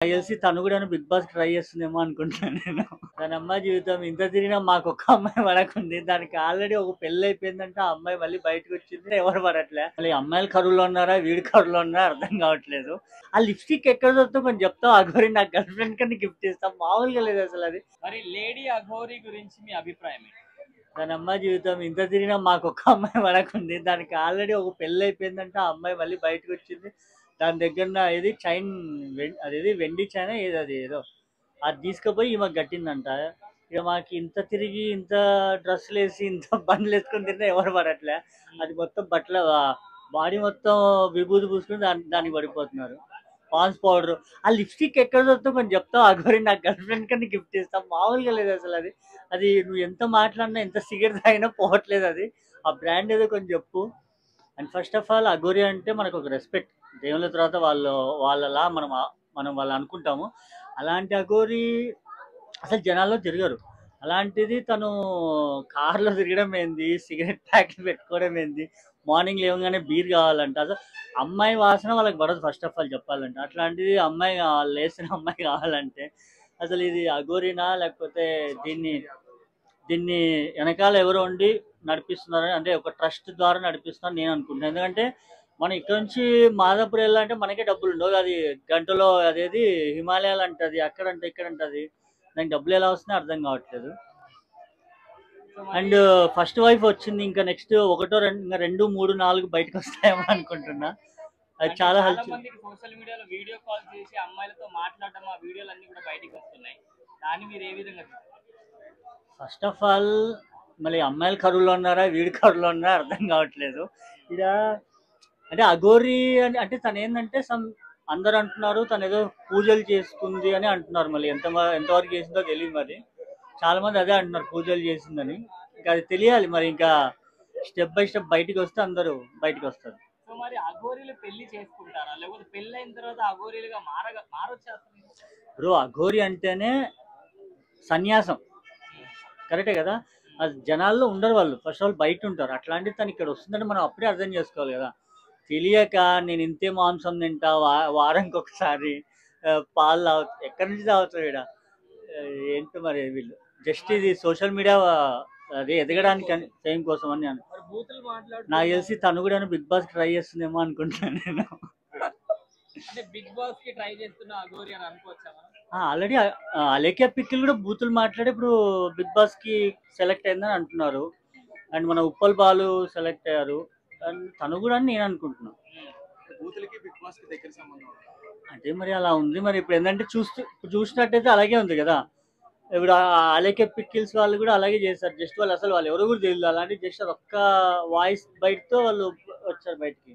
నాకు తెలిసి తను కూడా బిగ్ బాస్ ట్రై చేస్తుందేమో అనుకుంటున్నాను నేను. తన అమ్మాయి జీవితం ఇంత తిరిగినా మాకు ఒక్క అమ్మాయి పడకుంది. దానికి ఆల్రెడీ ఒక పెళ్లి అయిపోయిందంటే ఆ అమ్మాయి మళ్ళీ బయటకు వచ్చింది. ఎవరు పడట్లే. మళ్ళీ అమ్మాయిలు కరువులో ఉన్నారా వీడి కరువులో ఉన్నారా అర్థం కావట్లేదు. ఆ లిప్స్టిక్ ఎక్కడ దొరుకుతుందో కొంచెం చెప్తావు అగోరి నా గర్ల్ ఫ్రెండ్ కన్నా గిఫ్ట్ ఇస్తాం. మామూలుగా లేదు అసలు అది. మరి లేడీ అఘోరి గురించి మీ అభిప్రాయం ఏంటి? తన అమ్మాయి జీవితం ఇంత తిరిగినా మాకు ఒక్క అమ్మాయి పడకుంది. దానికి ఆల్రెడీ ఒక పెళ్లి అయిపోయిందంటే ఆ అమ్మాయి మళ్ళీ బయటకు వచ్చింది. దాని దగ్గర ఏది చైన్ అదేది వెండి చైన్ ఏది అది ఏదో అది తీసుకుపోయి ఈమె కట్టిందంట. ఇక మాకు ఇంత తిరిగి ఇంత డ్రెస్సులు వేసి ఇంత బండ్లు వేసుకొని తిన్నా ఎవరు పడట్లే. అది మొత్తం బట్టల బాడీ మొత్తం విభూతి పూసుకుని దానికి పడిపోతున్నారు. పాన్స్ పౌడర్ ఆ లిప్స్టిక్ ఎక్కడ దొరుకుతుందో కొంచెం చెప్తావు అగోరి నా గర్ల్ ఫ్రెండ్ కన్నా గిఫ్ట్ ఇస్తాం. మామూలుగా లేదు అసలు అది. అది నువ్వు ఎంత మాట్లాడినా ఎంత సిగరెట్ తాగినా పోవట్లేదు అది. ఆ బ్రాండ్ ఏదో కొంచెం చెప్పు. And first of all Aghori అంటే మనకు ఒక రెస్పెక్ట్. దేవుళ్ళ తర్వాత వాళ్ళలా మనం వాళ్ళు అనుకుంటాము. అలాంటి అఘోరి అసలు జనాల్లో తిరగరు. అలాంటిది తను కార్లో తిరగడం ఏంది, సిగరెట్ ప్యాకెట్ పెట్టుకోవడం ఏంది, మార్నింగ్ లేవగానే బీర్ కావాలంట. అసలు అమ్మాయి వాసన వాళ్ళకి పడదు ఫస్ట్ ఆఫ్ ఆల్ చెప్పాలంటే. అట్లాంటిది అమ్మాయి కావాలి, లేచిన అమ్మాయి కావాలంటే అసలు ఇది అఘోరినా లేకపోతే దీన్ని దీన్ని వెనకాల ఎవరో ఉండి నడిపిస్తున్నారని, అంటే ఒక ట్రస్ట్ ద్వారా నడిపిస్తున్నారు నేను అనుకుంటున్నాను. ఎందుకంటే మనం ఇక్కడ నుంచి మాదాపూర్ వెళ్ళాలంటే మనకే డబ్బులు ఉండవు. అది గంటలో అదేది హిమాలయాలు అంటది అక్కడంట ఇక్కడంటది. దానికి డబ్బులు ఎలా వస్తున్నాయో అర్థం కావట్లేదు. సో మరి అండ్ ఫస్ట్ వైఫ్ వచ్చింది. ఇంకా నెక్స్ట్ ఒకటో రెండు ఇంకా 2, 3, 4 బయటకు వస్తాయేమో అనుకుంటున్నా. అది అంటే చాలా చాలా హల్చల్. మందికి సోషల్ మీడియాలో వీడియో కాల్ చేసి అమ్మాయిలతో మాట్లాడడం ఆ వీడియోలు అన్ని కూడా బయటికి వస్తున్నాయి. దాన్ని మీరు ఏ విధంగా చూస్తారు? ఫస్ట్ ఆఫ్ ఆల్ మళ్ళీ అమ్మాయిలు కరువులో ఉన్నారా వీడి కరువులో ఉన్నారా అర్థం కావట్లేదు. ఇక అంటే అఘోరి అని అంటే తను ఏంటంటే అందరు అంటున్నారు తను ఏదో పూజలు చేసుకుంది అని అంటున్నారు. మళ్ళీ ఎంతవరకు చేసిందో తెలియదు. మరి చాలా మంది అదే అంటున్నారు పూజలు చేసిందని. ఇంకా అది తెలియాలి మరి. ఇంకా స్టెప్ బై స్టెప్ బయటికి వస్తే అందరూ బయటికి వస్తారు. సో మరి అఘోరీలు పెళ్లి చేసుకుంటారా, లేకపోతే పెళ్లి అయిన తర్వాత అఘోరీలుగా మారొచ్చా అసలు? బ్రో అఘోరి అంటేనే సన్యాసం కరెక్టే కదా. అది జనాల్లో ఉండరు వాళ్ళు. ఫస్ట్ ఆఫ్ ఆల్ బయట ఉంటారు. అట్లాంటిది తను ఇక్కడ వస్తుందంటే మనం అప్పుడే అర్థం చేసుకోవాలి కదా. తెలియక నేను ఇంతే మాంసం తింటా వారానికి ఒకసారి పాలు ఎక్కడి నుంచి తాగుతావు ఇక్కడ. ఏంటో మరి వీళ్ళు జస్ట్ ఇది సోషల్ మీడియా అది ఎదగడానికి ఫేమ్ కోసం అని మరి బూతులు మాట్లాడుతూ నాకు తెలిసి తను కూడా బిగ్ బాస్ ట్రై చేస్తుందేమో అనుకుంటున్నాను నేను. అంటే బిగ్ బాస్ కి ట్రై చేస్తున్న అఘోరి అని అనుకోవచ్చా మనం? ఆల్రెడీ అలేఖ్య పిక్కిల్ కూడా బూతులు మాట్లాడి ఇప్పుడు బిగ్ బాస్ కి సెలెక్ట్ అయిందని అంటున్నారు. అండ్ మన ఉప్పల్ బాలు సెలెక్ట్ అయ్యారు. అండ్ తను కూడా అని నేను అనుకుంటున్నాను. బూతులకి బిగ్ బాస్ కి దగ్గర సంబంధం అంటే మరి అలా ఉంది. మరి ఇప్పుడు ఏంటంటే ఇప్పుడు చూసినట్టయితే అలాగే ఉంది కదా. ఇప్పుడు అలేఖ్య పిక్కిల్స్ వాళ్ళు కూడా అలాగే చేశారు. జస్ట్ వాళ్ళు ఎవరు కూడా తెలియదు. అలాంటి జస్ట్ ఒక్క వాయిస్ బయటతో వాళ్ళు వచ్చారు బయటికి.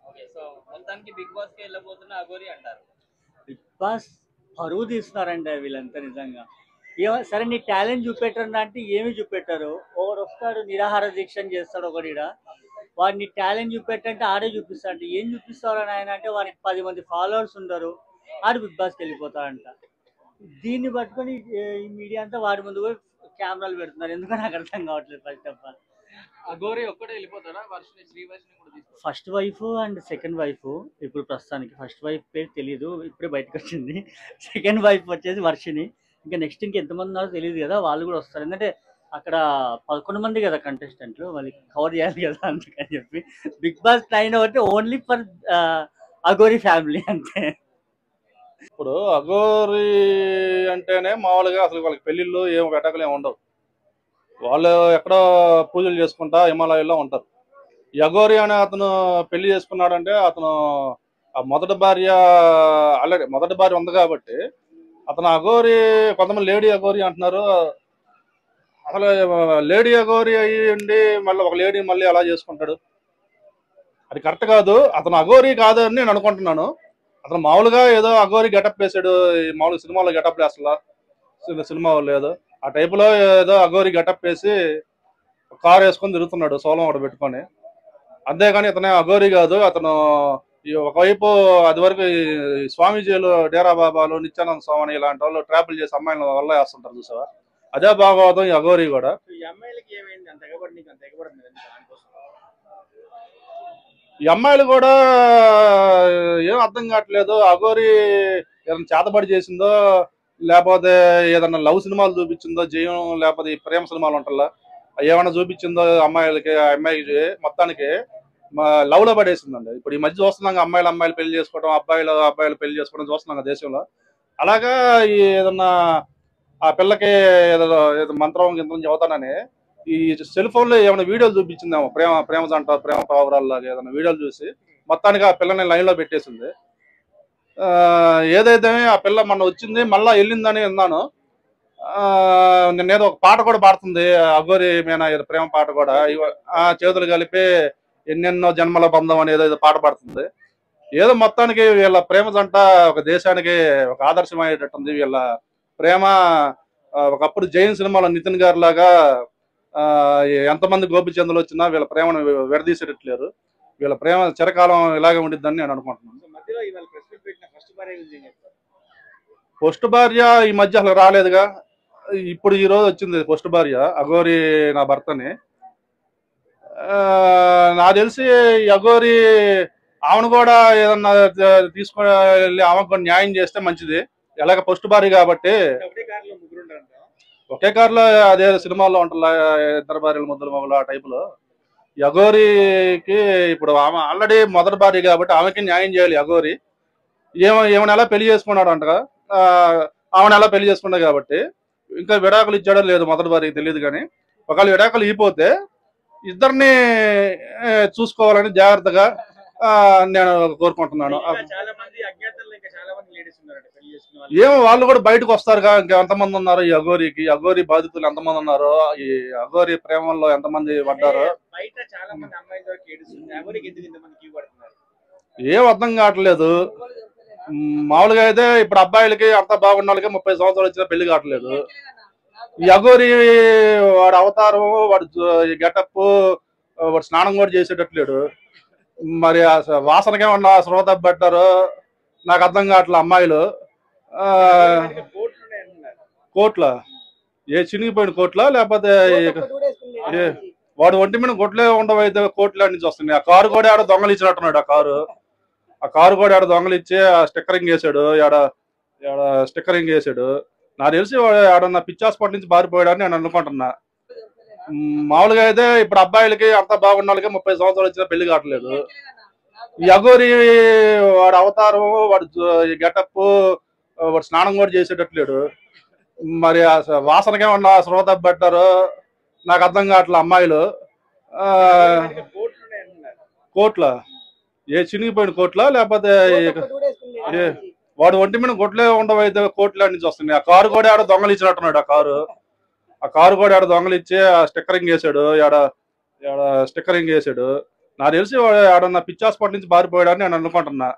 ఓకే, సో మొత్తానికి బిగ్ బాస్ కి వెళ్ళబోతున్న అఘోరి అంటారు. బిగ్ బాస్ పరువు తీస్తున్నారండి వీళ్ళంతా నిజంగా. సరే నీ టాలెంట్ చూపెట్టరు అంటే ఏమి చూపెట్టారు. ఒకడు వస్తాడు నిరాహార దీక్ష చేస్తాడు ఒకడిడ. వాడిని టాలెంట్ చూపెట్టంటే ఆడే చూపిస్తాడు. అంటే ఏం చూపిస్తారు అని ఆయన అంటే వానికి 10 మంది ఫాలోవర్స్ ఉండరు. ఆడు బిగ్ బాస్కి వెళ్ళిపోతాడంట. దీన్ని పట్టుకొని ఈ మీడియా అంతా వాడి ముందు పోయి కెమెరాలు పెడుతున్నారు. ఎందుకో నాకు అర్థం కావట్లేదు ఫస్ట్ ఆఫ్ ఆల్. అఘోరి ఒక్కడే వెళ్ళిపోతాడా? శ్రీవర్షిని కూడా తీసుకుంటారా? First wife and second wife ఇప్పుడు ప్రస్తుతానికి. ఫస్ట్ వైఫ్ పేరు తెలియదు, ఇప్పుడే బయటకు వచ్చింది. సెకండ్ వైఫ్ వచ్చేసి వర్షిని. ఇంకా నెక్స్ట్ ఎంతమంది ఉన్నారో తెలియదు కదా. వాళ్ళు కూడా వస్తారు. ఎందుకంటే అక్కడ 11 మంది కదా కంటెస్టెంట్లు. వాళ్ళకి కవర్ చేయాలి కదా. అందుకని చెప్పి బిగ్ బాస్ 9 ఒకటి ఓన్లీ ఫర్ అఘోరి ఫ్యామిలీ అంతే. ఇప్పుడు అఘోరి అంటేనే మామూలుగా అసలు వాళ్ళకి పెళ్లిళ్ళు ఏం వెటకలు ఏమి ఉండవు. వాళ్ళు ఎక్కడో పూజలు చేసుకుంటా హిమాలయాల్లో ఉంటారు. ఈ అఘోరి అనే అతను పెళ్లి చేసుకున్నాడంటే అతను ఆ మొదటి భార్య ఉంది కాబట్టి అతను అఘోరి. కొంతమంది లేడీ అఘోరి అంటున్నారు. అసలు లేడీ అఘోరి అయ్యి ఉండి మళ్ళీ ఒక లేడీ మళ్ళీ అలా చేసుకుంటాడు. అది కరెక్ట్ కాదు. అతను అఘోరి కాదని నేను అనుకుంటున్నాను. అతను మామూలుగా ఏదో అఘోరి గెటప్ వేసాడు. మామూలుగా సినిమాలో గెటప్ వేస్తలా సినిమా లేదు. ఆ టైపులో ఏదో అఘోరి గెటప్ వేసి కారు వేసుకొని తిరుగుతున్నాడు సోలం ఒకటి పెట్టుకొని. అంతేగాని ఇతనే అఘోరి కాదు. అతను ఒకవైపు అది వరకు స్వామీజీలు, డేరా బాబాలు, నిత్యానంద స్వామి ఇలాంటి వాళ్ళు ట్రాపుల్ చేసి అమ్మాయిల వల్ల వేస్తుంటారు చూసావా. అదే భాగవతం ఈ అఘోరి కూడా. ఈ అమ్మాయిలు కూడా ఏం అర్థం కావట్లేదు. అఘోరి ఏదైనా చేతబడి చేసిందో లేకపోతే ఏదన్నా లవ్ సినిమాలు చూపించిందో, జయం లేకపోతే ఈ ప్రేమ సినిమాలు ఉంటారా ఏమైనా చూపించిందో అమ్మాయిలకి, ఆ అమ్మాయికి మొత్తానికి లవ్ లో పడేసిందండి. ఇప్పుడు ఈ మధ్య చూస్తున్నాం అమ్మాయిలు పెళ్లి చేసుకోవడం, అబ్బాయిలు పెళ్లి చేసుకోవడం చూస్తున్నాం దేశంలో. అలాగా ఈ ఏదన్నా ఆ పిల్లకి ఏదో మంత్రం గింత్రం చదువుతానని ఈ సెల్ ఫోన్ లో ఏమైనా వీడియోలు చూపించిందేమో, ప్రేమ జంట, ప్రేమ పావురాలు లాగా ఏదైనా వీడియోలు చూసి మొత్తానికి ఆ పిల్లని లైన్ లో పెట్టేసింది. ఏదైతే ఆ పిల్ల మొన్న వచ్చింది మళ్ళా వెళ్ళిందని విన్నాను. నేనేదో ఒక పాట కూడా పాడుతుంది, అఘోరి మీనా ఏదో ప్రేమ పాట కూడా, చేతులు కలిపి ఎన్నెన్నో జన్మల బంధం అని ఏదో పాట పాడుతుంది. ఏదో మొత్తానికి వీళ్ళ ప్రేమ జంట ఒక దేశానికి ఒక ఆదర్శమయ్యేటట్టుంది. వీళ్ళ ప్రేమ ఒకప్పుడు జైన్ సినిమాలో నితిన్ గారి లాగా ఎంతమంది గోపిచందులు వచ్చినా వీళ్ళ ప్రేమను విడదీసేటట్లేరు. వీళ్ళ ప్రేమ చిరకాలం ఇలాగే ఉండిద్దని నేను అనుకుంటున్నాను. ఫస్ట్ భార్య ఈ మధ్య అసలు రాలేదుగా, ఇప్పుడు ఈ రోజు వచ్చింది ఫస్ట్ భార్య, అఘోరి నా భర్తని. నాకు తెలిసి అఘోరి ఆమెను కూడా ఏదన్నా తీసుకొని వెళ్ళి ఆమెకు కూడా న్యాయం చేస్తే మంచిది. ఎలాగ ఫస్ట్ భార్య కాబట్టి ఒకే కారులో అదే సినిమాల్లో ఉంటా ఇద్దరు భార్యలు ముద్దరు మొగలు ఆ టైపులో. అఘోరికి ఇప్పుడు ఆమె ఆల్రెడీ మొదటి భార్య కాబట్టి ఆమెకి న్యాయం చేయాలి అఘోరి. ఏమైనా ఎలా పెళ్లి చేసుకున్నాడు అంటగా, ఆమెను ఎలా పెళ్లి చేసుకున్నాడు కాబట్టి ఇంకా విడాకులు ఇచ్చాడో లేదు మొదటి భార్యకి తెలియదు. కానీ ఒకవేళ విడాకులు ఇవ్వకపోతే ఇద్దరిని చూసుకోవాలని జాగ్రత్తగా నేను కోరుకుంటున్నాను. ఏమో వాళ్ళు కూడా బయటకు వస్తారుగా, ఇంకా ఎంతమంది ఉన్నారు ఈ అఘోరి బాధితులు ఎంతమంది ఉన్నారు, ఈ అఘోరి ప్రేమల్లో ఎంతమంది పడ్డారో ఏం అర్థం కావట్లేదు. మామూలుగా అయితే ఇప్పుడు అబ్బాయిలకి అంతా బాగున్న వాళ్ళకి 30 సంవత్సరాలు వచ్చినా పెళ్లి కావట్లేదు. ఈ అఘోరి వాడు అవతారం, వాడు గెటప్, వాడు స్నానం కూడా చేసేటట్లేడు. మరి వాసనకేమన్నా శ్రోత పెట్టారో నాకు అర్థం కావట్లే. అమ్మాయిలు కోట్ల చినిగిపోయిన కోట్ల లేకపోతే వాడు ఒంటి మీద కొట్లే ఉండవు, అయితే కోట్ల నుంచి వస్తున్నాయి. ఆ కారు కూడా ఆడ దొంగలు ఇచ్చినట్టున్నాడు. ఆ కారు కూడా ఆడ దొంగలు ఇచ్చి ఆ స్టిక్కరింగ్ వేసాడు, స్టిక్కరింగ్ వేసాడు. నాకు తెలిసి ఆడన్న పిచ్చి హాస్పిటల్ నుంచి పారిపోయాడని నేను అనుకుంటున్నా. మామూలుగా అయితే ఇప్పుడు అబ్బాయిలకి అంతా బాగున్న వాళ్ళకి 30 సంవత్సరాలు వచ్చినా పెళ్లి కావట్లేదు. ఈ అఘోరి వాడు అవతారం, వాడు గెటప్, వాడు స్నానం కూడా చేసేటట్లేడు. మరి వాసనకేమన్నా శ్రోత పెట్టారో నాకు అర్థం కావట్లే. అమ్మాయిలు కోట్ల చినిగిపోయిన కోట్ల లేకపోతే వాడు ఒంటి మీద కొట్లే ఉండవు, అయితే కోట్ల నుంచి వస్తున్నాయి. ఆ కారు కూడా ఆడ దొంగలు ఇచ్చినట్టున్నాడు. ఆ కారు కూడా ఆడ దొంగలు ఇచ్చి ఆ స్టిక్కరింగ్ వేసాడు, స్టిక్కరింగ్ వేసాడు. నాకు తెలిసి ఆడన్న పిచ్చి హాస్పిటల్ నుంచి పారిపోయాడని నేను అనుకుంటున్నా.